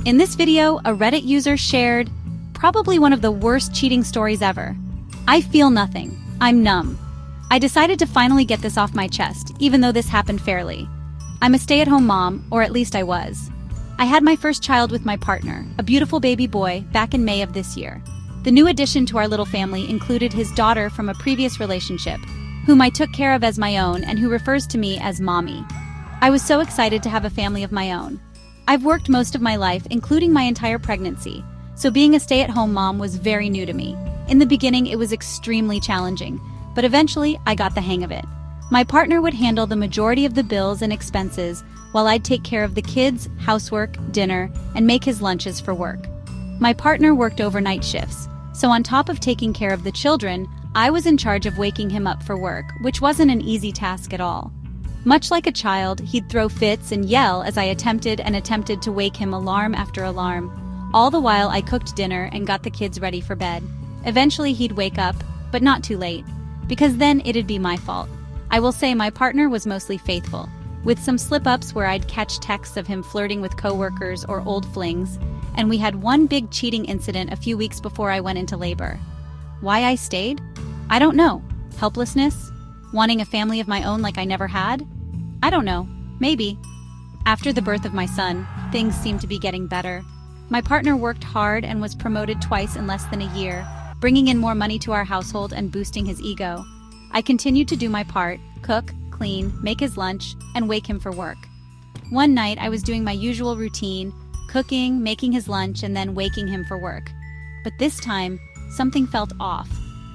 In this video, a Reddit user shared probably one of the worst cheating stories ever. I feel nothing. I'm numb. I decided to finally get this off my chest, even though this happened fairly. I'm a stay-at-home mom, or at least I was. I had my first child with my partner, a beautiful baby boy, back in May of this year. The new addition to our little family included his daughter from a previous relationship, whom I took care of as my own and who refers to me as Mommy. I was so excited to have a family of my own. I've worked most of my life, including my entire pregnancy, so being a stay-at-home mom was very new to me. In the beginning, it was extremely challenging, but eventually I got the hang of it. My partner would handle the majority of the bills and expenses, while I'd take care of the kids, housework, dinner, and make his lunches for work. My partner worked overnight shifts, so on top of taking care of the children, I was in charge of waking him up for work, which wasn't an easy task at all. Much like a child, he'd throw fits and yell as I attempted to wake him alarm after alarm. All the while I cooked dinner and got the kids ready for bed. Eventually he'd wake up, but not too late, because then it'd be my fault. I will say my partner was mostly faithful, with some slip-ups where I'd catch texts of him flirting with coworkers or old flings, and we had one big cheating incident a few weeks before I went into labor. Why I stayed? I don't know. Helplessness? Wanting a family of my own like I never had? I don't know. Maybe. After the birth of my son, things seemed to be getting better. My partner worked hard and was promoted twice in less than a year, bringing in more money to our household and boosting his ego. I continued to do my part, cook, clean, make his lunch, and wake him for work. One night I was doing my usual routine, cooking, making his lunch, and then waking him for work. But this time, something felt off.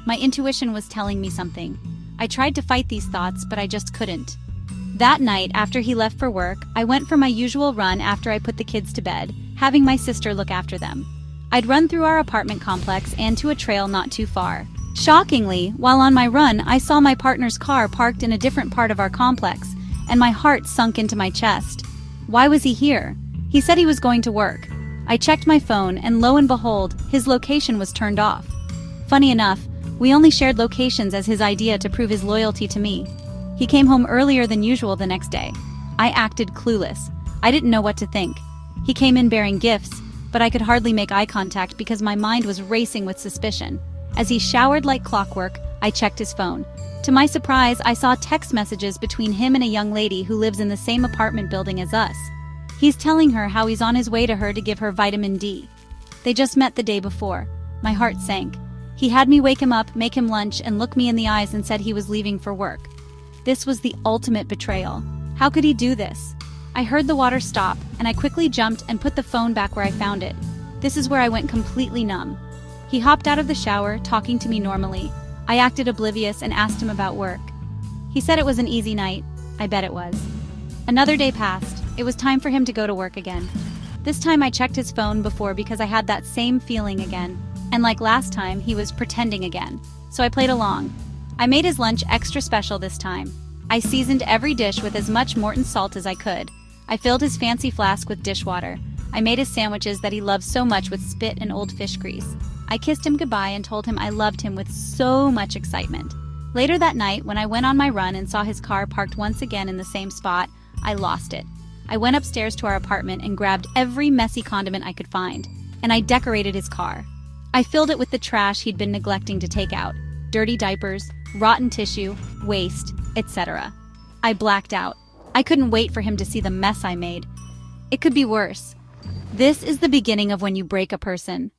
My intuition was telling me something. I tried to fight these thoughts, but I just couldn't. That night, after he left for work, I went for my usual run after I put the kids to bed, having my sister look after them. I'd run through our apartment complex and to a trail not too far. Shockingly, while on my run, I saw my partner's car parked in a different part of our complex, and my heart sunk into my chest. Why was he here? He said he was going to work. I checked my phone, and lo and behold, his location was turned off. Funny enough, we only shared locations as his idea to prove his loyalty to me. He came home earlier than usual the next day. I acted clueless. I didn't know what to think. He came in bearing gifts, but I could hardly make eye contact because my mind was racing with suspicion. As he showered like clockwork, I checked his phone. To my surprise, I saw text messages between him and a young lady who lives in the same apartment building as us. He's telling her how he's on his way to her to give her vitamin D. They just met the day before. My heart sank. He had me wake him up, make him lunch, and look me in the eyes and said he was leaving for work. This was the ultimate betrayal. How could he do this? I heard the water stop, and I quickly jumped and put the phone back where I found it. This is where I went completely numb. He hopped out of the shower, talking to me normally. I acted oblivious and asked him about work. He said it was an easy night. I bet it was. Another day passed. It was time for him to go to work again. This time I checked his phone before because I had that same feeling again. And like last time, he was pretending again. So I played along. I made his lunch extra special this time. I seasoned every dish with as much Morton salt as I could. I filled his fancy flask with dishwater. I made his sandwiches that he loved so much with spit and old fish grease. I kissed him goodbye and told him I loved him with so much excitement. Later that night, when I went on my run and saw his car parked once again in the same spot, I lost it. I went upstairs to our apartment and grabbed every messy condiment I could find, and I decorated his car. I filled it with the trash he'd been neglecting to take out. Dirty diapers, rotten tissue, waste, etc. I blacked out. I couldn't wait for him to see the mess I made. It could be worse. This is the beginning of when you break a person.